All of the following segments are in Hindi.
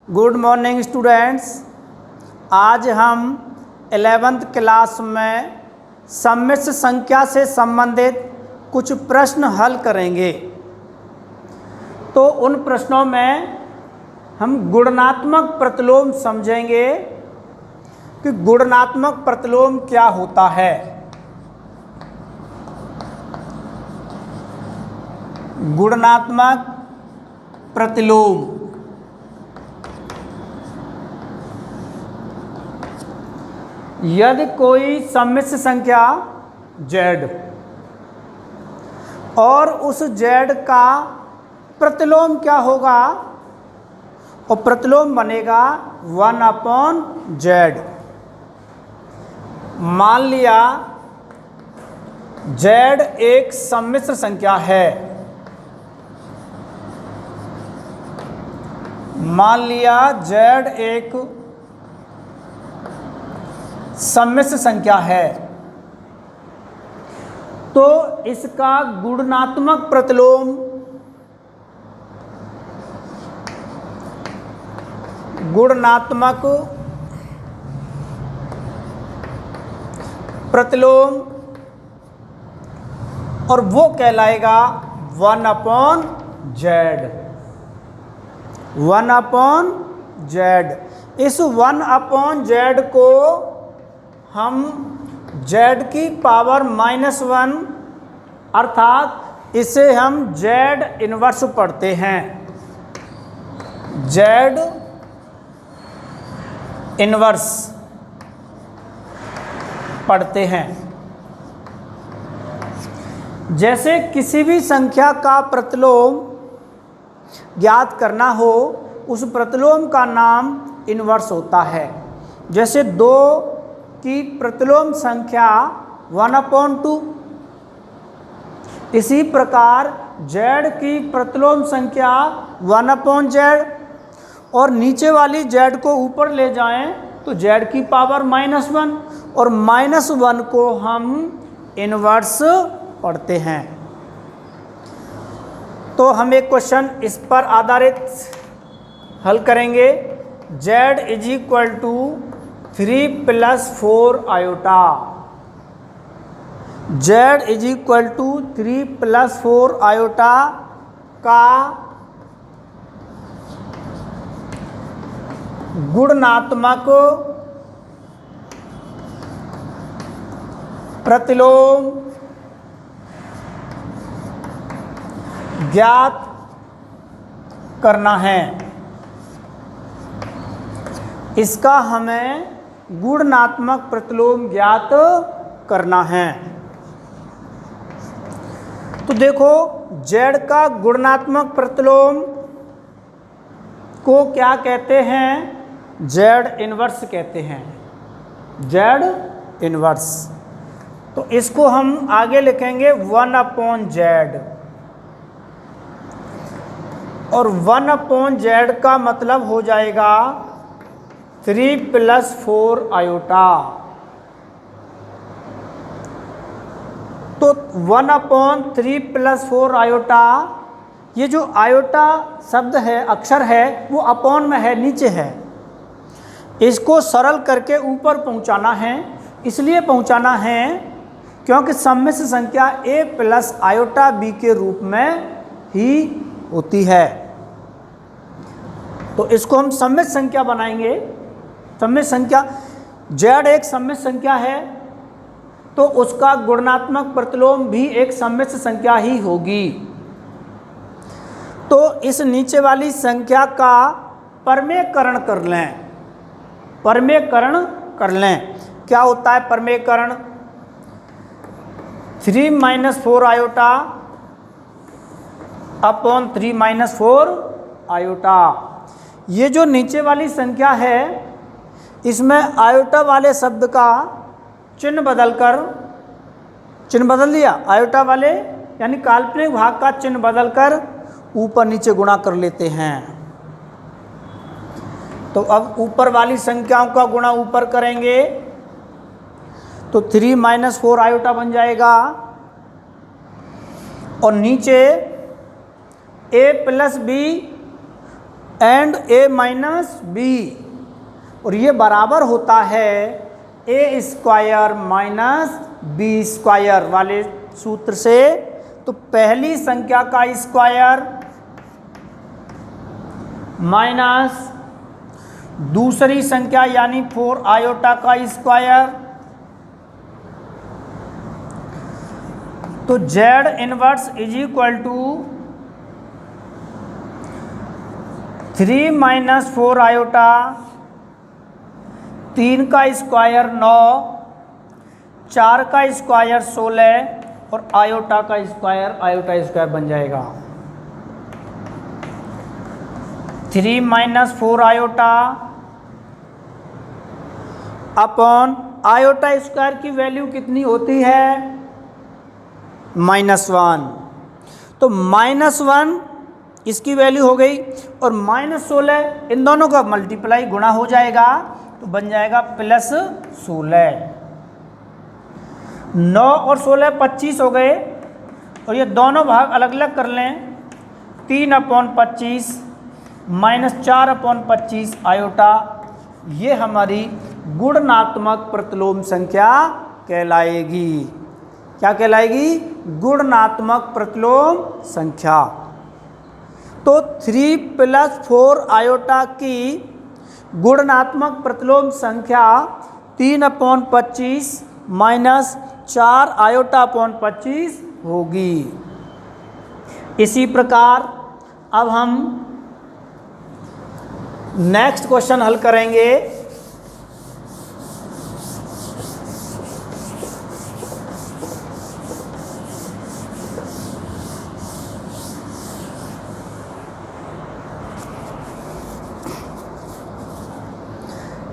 Good morning students. आज हम 11th क्लास में सम्मिश्र संख्या से संबंधित कुछ प्रश्न हल करेंगे। तो उन प्रश्नों में हम गुणात्मक प्रतिलोम समझेंगे कि गुणात्मक प्रतिलोम क्या होता है। गुणात्मक प्रतिलोम यदि कोई सम्मिश्र संख्या z और उस z का प्रतिलोम क्या होगा, और प्रतिलोम बनेगा 1/z। मान लिया z एक सम्मिश्र संख्या है। मान लिया z एक सम्मिश्र संख्या है, तो इसका गुणात्मक प्रतिलोम और वो कहलाएगा 1/z। 1/z। इस 1/z को हम z की पावर -1 अर्थात इसे हम z इनवर्स पढ़ते हैं। z इनवर्स पढ़ते हैं। जैसे किसी भी संख्या का प्रतिलोम ज्ञात करना हो, उस प्रतिलोम का नाम इनवर्स होता है। जैसे 2 की प्रतिलोम संख्या 1/2, इसी प्रकार z की प्रतिलोम संख्या 1/z, और नीचे वाली z को ऊपर ले जाएं तो z की पावर -1, और -1 को हम इनवर्स पढ़ते हैं। तो हम एक क्वेश्चन इस पर आधारित हल करेंगे। z = 3 + 4 iota. z = 3 + 4 आयोटा का गुणात्मक प्रतिलोम ज्ञात करना है। इसका हमें गुणात्मक प्रतिलोम ज्ञात करना है। तो देखो, z का गुणात्मक प्रतिलोम को क्या कहते हैं? z इनवर्स कहते हैं। z inverse. तो इसको हम आगे लिखेंगे 1/z, और 1/z का मतलब हो जाएगा 3 + 4 आयोटा। तो 1/3 + 4 आयोटा, ये जो आयोटा शब्द है, अक्षर है, वो अपॉन में है, नीचे है। इसको सरल करके ऊपर पहुंचाना है। इसलिए पहुंचाना है क्योंकि सम्मिश्र संख्या a + आयोटा b के रूप में ही होती है। तो इसको हम सम्मिश्र संख्या बनाएंगे। सम्मिश्र संख्या z एक सम्मिश्र संख्या है, तो उसका गुणात्मक प्रतिलोम भी एक सम्मिश्र संख्या ही होगी। तो इस नीचे वाली संख्या का परमेयकरण कर लें। परमेयकरण कर लें। क्या होता है परमेयकरण? 3 - 4 आयोटा अपॉन 3 - 4 आयोटा। ये जो नीचे वाली संख्या है, इसमें आयोटा वाले शब्द का चिन्ह बदल दिया। आयोटा वाले यानी काल्पनिक भाग का चिन्ह बदलकर ऊपर नीचे गुणा कर लेते हैं। तो अब ऊपर वाली संख्याओं का गुणा ऊपर करेंगे तो 3 - 4 आयोटा बन जाएगा, और नीचे a + b and A minus B, और ये बराबर होता है A square minus B square वाले सूत्र से। तो पहली संख्या का स्क्वायर माइनस दूसरी संख्या यानी 4 आयोटा का स्क्वायर, तो Z inverse is equal to 3 minus 4 iota, 3 का स्क्वायर 9, 4 का स्क्वायर 16 और आयोटा का स्क्वायर बन जाएगा 3 minus 4 iota upon iota square की वैल्यू कितनी होती है -1, तो -1 इसकी वैल्यू हो गई और -16 इन दोनों का मल्टीप्लाई गुणा हो जाएगा तो बन जाएगा +16। 9 और 16 25 हो गए और ये दोनों भाग अलग अलग कर लें, 3/25 -4/25 आयोटा, ये हमारी गुणनात्मक प्रतिलोम संख्या कहलाएगी। क्या कहलाएगी? गुणनात्मक प्रतिलोम संख्या। तो 3 + 4 आयोटा की गुणनात्मक प्रतिलोम संख्या 3/25 -4 आयोटा/25 होगी। इसी प्रकार अब हम नेक्स्ट क्वेश्चन हल करेंगे।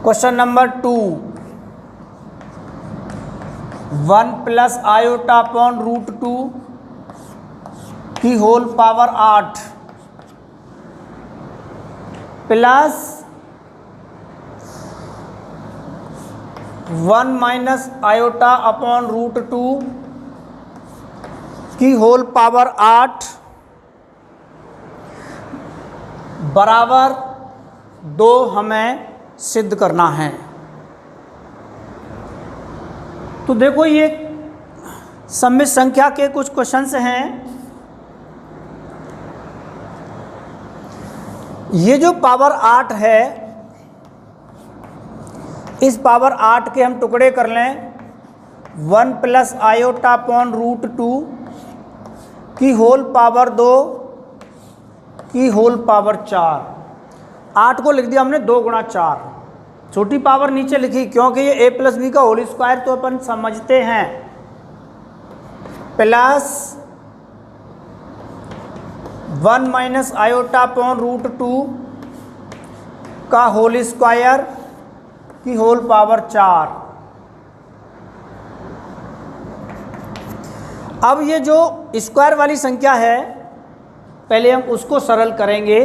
क्वेश्चन नंबर 2, 1 + आयोटा/√2 की होल पावर 8 प्लस 1 - आयोटा/√2 की होल पावर 8 बराबर 2 हमें सिद्ध करना है। तो देखो ये सममित संख्या के कुछ क्वेश्चंस हैं। ये जो पावर 8 है, इस पावर 8 के हम टुकड़े कर लें 1 + आयोटा/√2 की होल पावर 2 की होल पावर 4। 8 को लिख दिया हमने 2 × 4, छोटी पावर नीचे लिखी क्योंकि ये a + b का होल स्क्वायर तो अपन समझते हैं, प्लस 1 - आयोटा/√2 का होल स्क्वायर की होल पावर 4। अब ये जो स्क्वायर वाली संख्या है पहले हम उसको सरल करेंगे,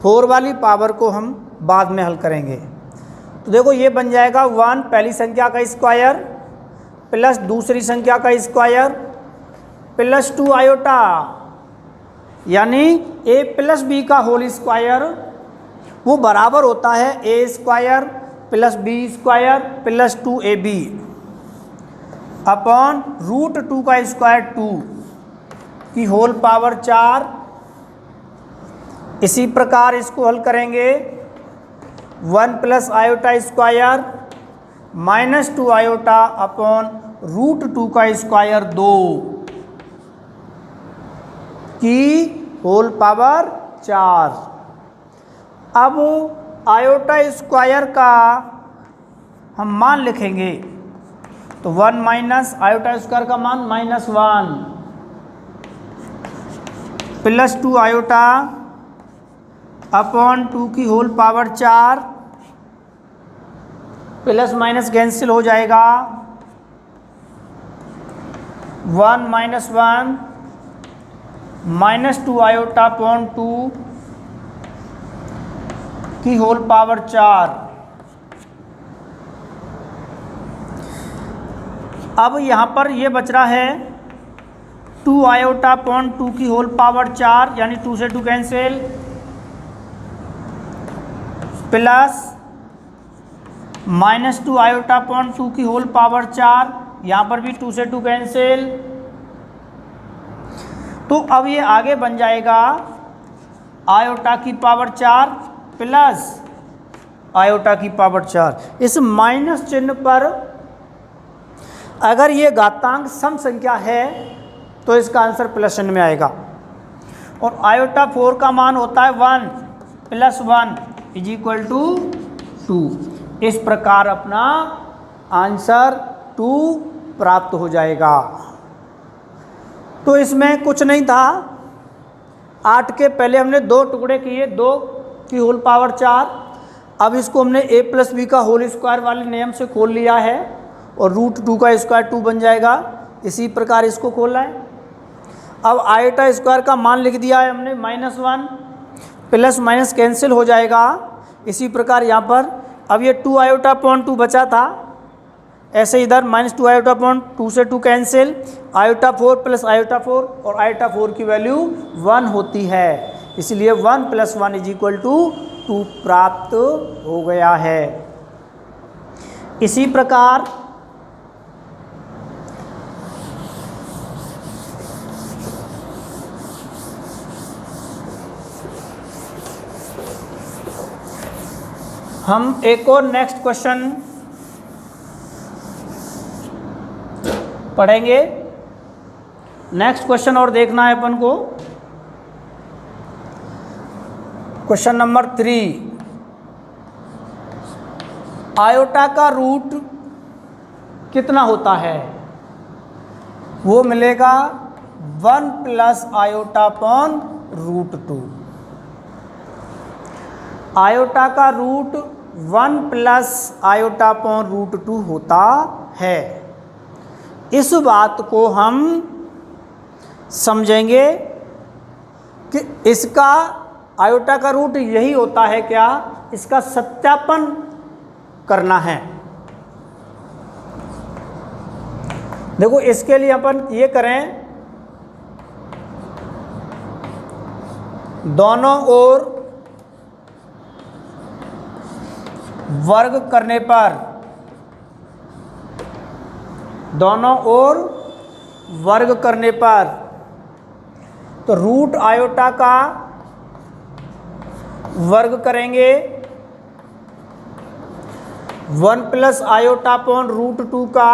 4 वाली पावर को हम बाद में हल करेंगे। तो देखो ये बन जाएगा 1 पहली संख्या का स्क्वायर प्लस दूसरी संख्या का स्क्वायर प्लस 2 आयोटा, यानी a + b का होल स्क्वायर वो बराबर होता है a² + b² plus 2ab upon √2 का स्क्वायर 2 की होल पावर 4। इसी प्रकार इसको हल करेंगे 1 + आयोटा² -2 आयोटा अपॉन √2 का स्क्वायर 2 की होल पावर 4। अब आयोटा स्क्वायर का हम मान लिखेंगे तो 1 - आयोटा स्क्वायर का मान -1 प्लस 2 आयोटा अपॉन 2 की whole power 4, plus minus cancel हो जाएगा, 1 - 1 -2 आयोटा/2 की होल पावर 4। अब यहाँ पर ये बच रहा है 2 आयोटा/2 की होल पावर 4, यानी 2 से 2 कैंसिल, प्लस -2 आयोटा अपॉन 2 की होल पावर 4, यहाँ पर भी 2 से 2 कैंसिल। तो अब ये आगे बन जाएगा आयोटा की पावर 4 प्लस आयोटा की पावर 4। इस माइनस चिन्ह पर अगर ये घातांक सम संख्या है तो इसका आंसर प्लस चिन्ह में आएगा। और आयोटा 4 का मान होता है 1 + 1 = 2। इस प्रकार अपना आंसर 2 प्राप्त हो जाएगा। तो इसमें कुछ नहीं था, 8 के पहले हमने 2 टुकड़े किए, 2 की होल पावर 4। अब इसको हमने a + b का होल स्क्वायर वाले नियम से खोल लिया है और √2 का स्क्वायर 2 बन जाएगा। इसी प्रकार इसको खोला है। अब आयोटा स्क्वायर का मान लिख दिया है हमने -1, प्लस माइनस कैंसिल हो जाएगा। इसी प्रकार यहाँ पर अब ये 2 आयोटा अपॉन 2 बचा था, ऐसे इधर -2 आयोटा अपॉन 2 से 2 कैंसिल, आयोटा 4 प्लस आयोटा 4, और आयोटा 4 की वैल्यू 1 होती है, इसलिए 1 + 1 = 2 प्राप्त हो गया है। इसी प्रकार हम एक और नेक्स्ट क्वेश्चन पढ़ेंगे। नेक्स्ट क्वेश्चन और देखना है अपन को, क्वेश्चन नंबर 3। आयोटा का रूट कितना होता है? वो मिलेगा 1 + आयोटा अपॉन √2। आयोटा का रूट 1 + आयोटा अपॉन √2 होता है। इस बात को हम समझेंगे कि इसका आयोटा का रूट यही होता है क्या, इसका सत्यापन करना है। देखो इसके लिए अपन ये करें, दोनों ओर वर्ग करने पर, दोनों ओर वर्ग करने पर, तो रूट आयोटा का वर्ग करेंगे, 1 + आयोटा अपॉन √2 का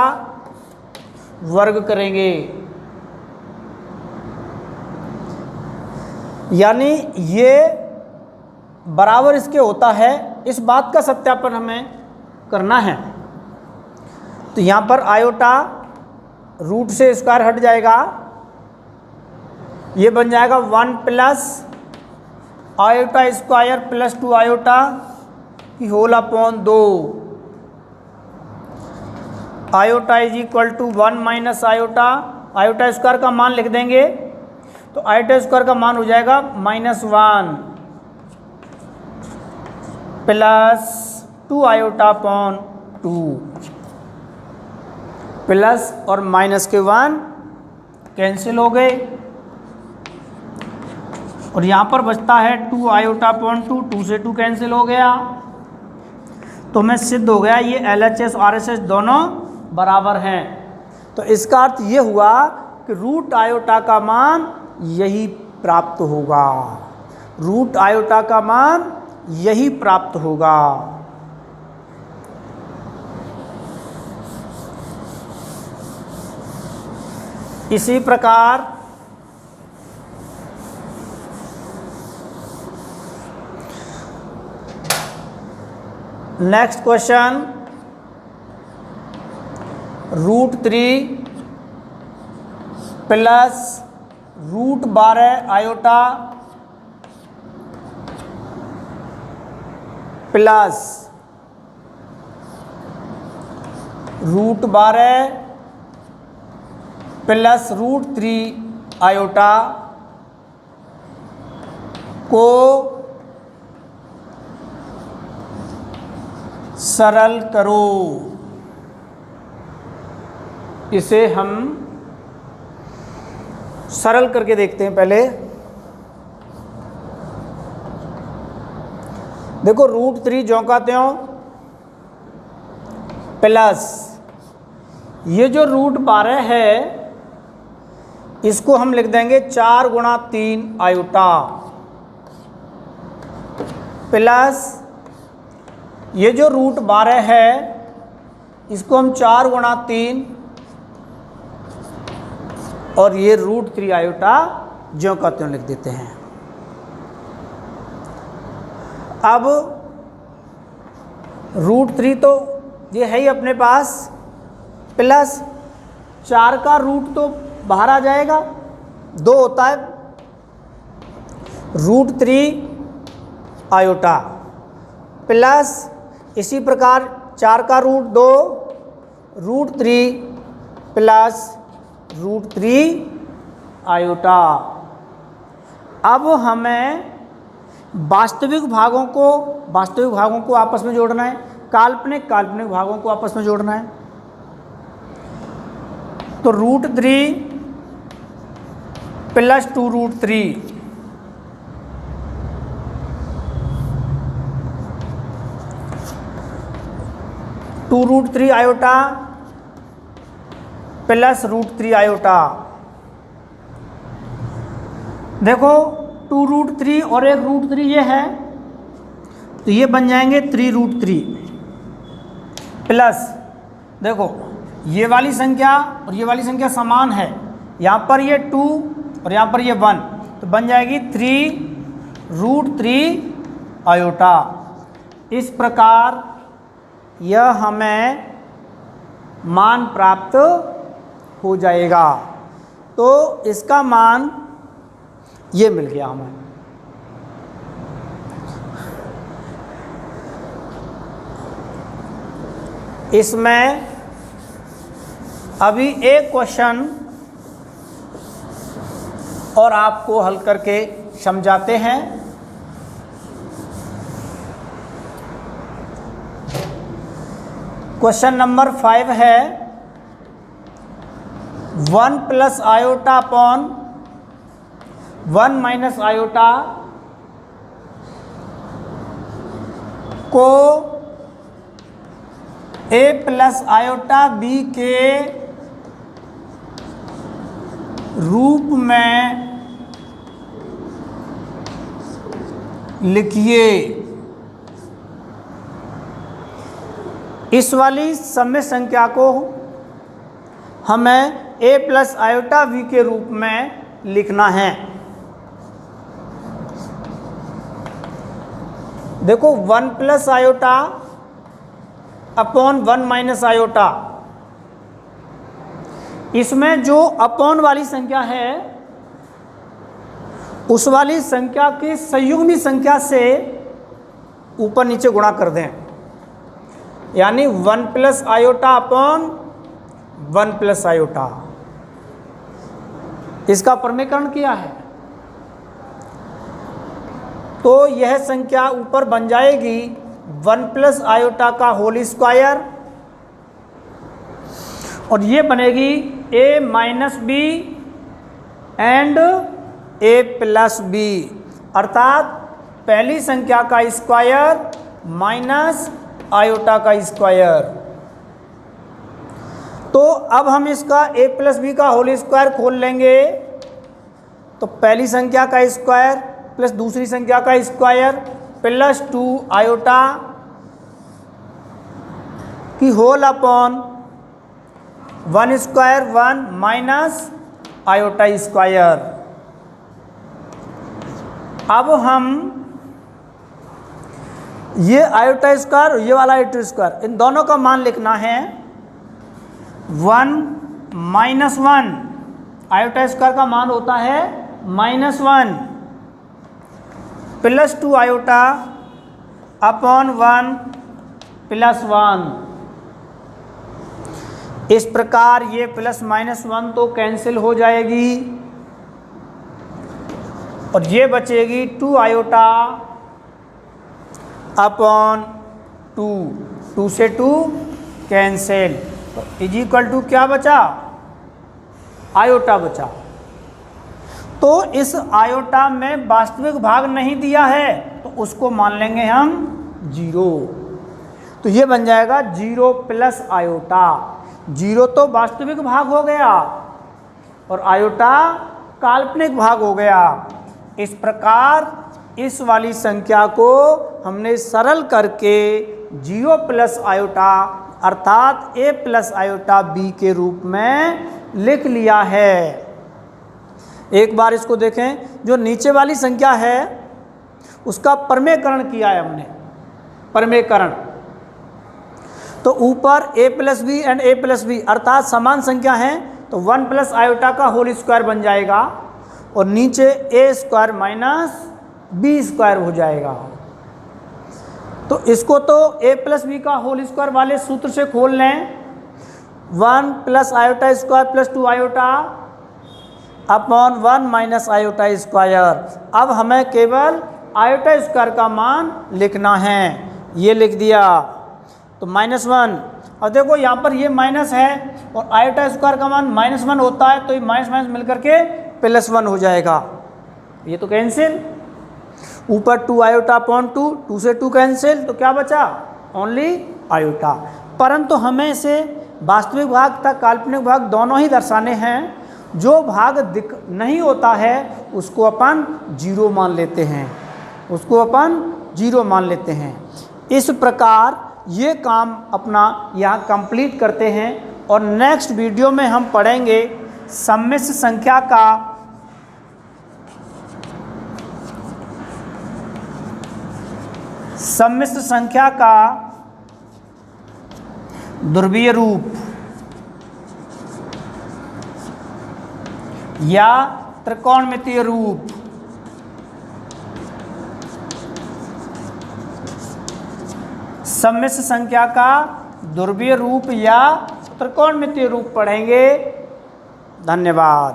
वर्ग करेंगे। यानी ये बराबर इसके होता है, इस बात का सत्यापन हमें करना है। तो यहाँ पर आयोटा रूट से स्क्वायर हट जाएगा, ये बन जाएगा 1 + आयोटा स्क्वायर + 2 आयोटा की whole upon 2। Iota = 1 - iota, iota square का मान लिख देंगे, तो आयोटा स्क्वायर का मान हो जाएगा -1 + 2 आयोटा अपॉन 2। प्लस और माइनस के 1 कैंसिल हो गए, और यहाँ पर बचता है 2 आयोटा अपॉन 2, 2 से 2 कैंसिल हो गया। तो हमें सिद्ध हो गया ये LHS और RHS दोनों बराबर हैं। तो इसका अर्थ ये हुआ कि रूट आयोटा का मान यही प्राप्त होगा, रूट आयोटा का मान यही प्राप्त होगा। इसी प्रकार next question, √3 plus √12 iota plus √12 plus √3 iota को सरल करो। इसे हम सरल करके देखते हैं। पहले देखो √3 ज्यों का त्यों प्लस ये जो √12 है इसको हम लिख देंगे 4 गुणा 3 आयोटा प्लस ये जो √12 है इसको हम 4 गुणा 3 और ये √3 आयोटा ज्यों का त्यों लिख देते हैं। अब √3 तो ये है ही अपने पास, प्लस 4 का रूट तो बाहर आ जाएगा, 2 होता है, √3 आयोटा प्लस इसी प्रकार 4 का रूट 2, √3 प्लस √3 आयोटा। अब हमें वास्तविक भागों को आपस में जोड़ना है, काल्पनिक भागों को आपस में जोड़ना है। तो √3 प्लस 2√3 2√3 आयोटा प्लस √3 आयोटा। देखो 2√3 और एक √3 ये है तो ये बन जाएंगे 3√3 प्लस देखो ये वाली संख्या और ये वाली संख्या समान है, यहाँ पर ये 2 और यहाँ पर ये 1 तो बन जाएगी 3√3 आयोटा। इस प्रकार यह हमें मान प्राप्त हो जाएगा। तो इसका मान ये मिल गया हमें। इसमें अभी एक क्वेश्चन और आपको हल करके समझाते हैं। क्वेश्चन नंबर 5 है 1 plus iota upon 1 minus iota को a प्लस आयोटा b के रूप में लिखिए। इस वाली सम्य संख्या को हमें a प्लस आयोटा v के रूप में लिखना है। देखो 1 plus iota upon 1 minus iota, इसमें जो अपॉन वाली संख्या है उस वाली संख्या की संयुग्मी संख्या से ऊपर नीचे गुणा कर दें, यानी 1 plus iota upon 1 plus iota, इसका प्रमेयकरण किया है। तो यह संख्या ऊपर बन जाएगी 1 प्लस आयोटा का होल स्क्वायर और ये बनेगी a minus B and a plus B, अर्थात पहली संख्या का स्क्वायर माइनस आयोटा का स्क्वायर। तो अब हम इसका a प्लस बी का होल स्क्वायर खोल लेंगे तो पहली संख्या का स्क्वायर प्लस दूसरी संख्या का स्क्वायर प्लस 2 आयोटा की whole upon 1 square 1 minus iota square. अब हम ये आयोटा स्क्वायर और ये वाला आयोटा स्क्वायर इन दोनों का मान लिखना है 1 माइनस 1, आयोटा स्क्वायर का मान होता है -1 प्लस 2 आयोटा अपॉन 1 प्लस 1। इस प्रकार ये प्लस -1 तो कैंसिल हो जाएगी और ये बचेगी 2 आयोटा अपॉन 2, 2 से 2 कैंसिल, इज इक्वल टू क्या बचा, आयोटा बचा। तो तो इस आयोटा में वास्तविक भाग नहीं दिया है तो उसको मान लेंगे हम 0। तो ये बन जाएगा 0 प्लस आयोटा। 0 तो वास्तविक भाग हो गया और आयोटा काल्पनिक भाग हो गया। इस प्रकार इस वाली संख्या को हमने सरल करके 0 प्लस आयोटा अर्थात a प्लस आयोटा b के रूप में लिख लिया है। एक बार इसको देखें, जो नीचे वाली संख्या है उसका परमेयकरण किया है हमने, परमेयकरण। तो ऊपर a plus B and a plus B अर्थात समान संख्या हैं तो 1 प्लस आयोटा का होल स्क्वायर बन जाएगा और नीचे a square minus B square हो जाएगा। तो इसको तो a प्लस बी का होल स्क्वायर वाले सूत्र से खोल लें, 1 plus iota square plus 2 iota upon 1 minus iota square. अब हमें केवल आयोटा स्क्वायर का मान लिखना है, ये लिख दिया तो -1। अब देखो यहाँ पर ये माइनस है और आयोटा स्क्वायर का मान -1 होता है तो ये माइनस माइनस मिलकर के +1 हो जाएगा। ये तो कैंसिल, ऊपर 2 आयोटा अपॉन 2, 2 से 2 कैंसिल, तो क्या बचा ओनली आयोटा। परंतु हमें इसे वास्तविक भाग तथा काल्पनिक भाग दोनों ही दर्शाने हैं। जो भाग नहीं होता है उसको अपन 0 मान लेते हैं, उसको अपन 0 मान लेते हैं। इस प्रकार ये काम अपना यहाँ कंप्लीट करते हैं और नेक्स्ट वीडियो में हम पढ़ेंगे सम्मिश्र संख्या का ध्रुवीय रूप या त्रिकोणमितीय रूप। सम्मिश्र संख्या का ध्रुवीय रूप या त्रिकोणमितीय रूप पढ़ेंगे। धन्यवाद।